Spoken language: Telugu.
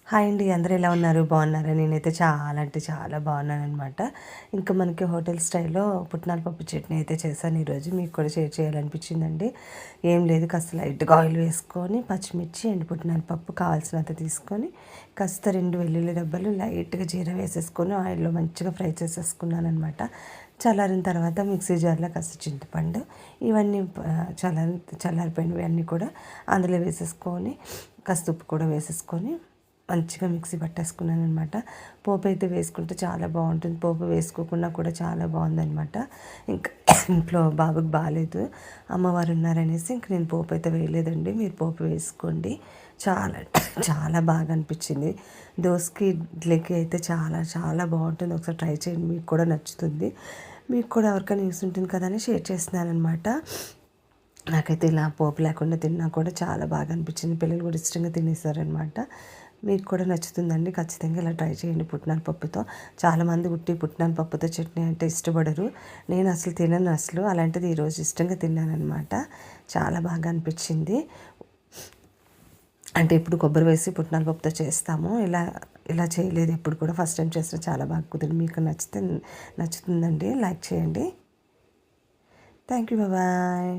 హాయ్ అండి, అందరూ ఎలా ఉన్నారు? బాగున్నారా? నేనైతే చాలా అంటే చాలా బాగున్నానమాట. ఇంకా మనకి హోటల్ స్టైల్లో పుట్నాల పప్పు చట్నీ అయితే చేశాను ఈరోజు. మీకు కూడా షేర్ చేయాలనిపించిందండి. ఏం లేదు, కాస్త లైట్గా ఆయిల్ వేసుకొని పచ్చిమిర్చి ఎండు పుట్నాల పప్పు కావాల్సినంత తీసుకొని కాస్త 2 వెల్లుల్లి రెబ్బలు లైట్గా జీరా వేసేసుకొని ఆయిల్లో మంచిగా ఫ్రై చేసేసుకున్నాను అనమాట. చల్లారిన తర్వాత మిక్సీ జార్లో కాస్త చింతపండు ఇవన్నీ చల్లారిపోయినవి అన్నీ కూడా అందులో వేసేసుకొని కాస్త ఉప్పు కూడా వేసేసుకొని మంచిగా మిక్సీ పట్టేసుకున్నాను అనమాట. పోపు అయితే వేసుకుంటే చాలా బాగుంటుంది, పోపు వేసుకోకుండా కూడా చాలా బాగుందనమాట. ఇంకా ఇంట్లో బాబుకి బాగాలేదు, అమ్మవారు ఉన్నారనేసి ఇంక నేను పోపు అయితే వేయలేదండి. మీరు పోపు వేసుకోండి. చాలా చాలా బాగా అనిపించింది. దోసకి ఇడ్లీకి అయితే చాలా చాలా బాగుంటుంది. ఒకసారి ట్రై చేయండి, మీకు కూడా నచ్చుతుంది. మీకు కూడా ఎవరికైనా యూస్ ఉంటుంది కదా అని షేర్ చేస్తున్నాను అనమాట. నాకైతే ఇలా పోపు లేకుండా తిన్నా కూడా చాలా బాగా అనిపించింది. పిల్లలు కూడా ఇష్టంగా తినేసారనమాట. మీకు కూడా నచ్చుతుందండి. ఖచ్చితంగా ఇలా ట్రై చేయండి పుట్నాల పప్పుతో. చాలామంది ఉట్టి పుట్నాల పప్పుతో చట్నీ అంటే ఇష్టపడరు. నేను అసలు తినను అసలు. అలాంటిది ఈరోజు ఇష్టంగా తిన్నానమాట. చాలా బాగా అనిపించింది. అంటే ఇప్పుడు కొబ్బరి వేసి పుట్నాల పప్పుతో చేస్తాము, ఇలా చేయలేదు ఎప్పుడు కూడా. ఫస్ట్ టైం చేస్తే చాలా బాగా కుదిరింది. మీకు నచ్చుతుందండి. లైక్ చేయండి. Thank you. బాయ్.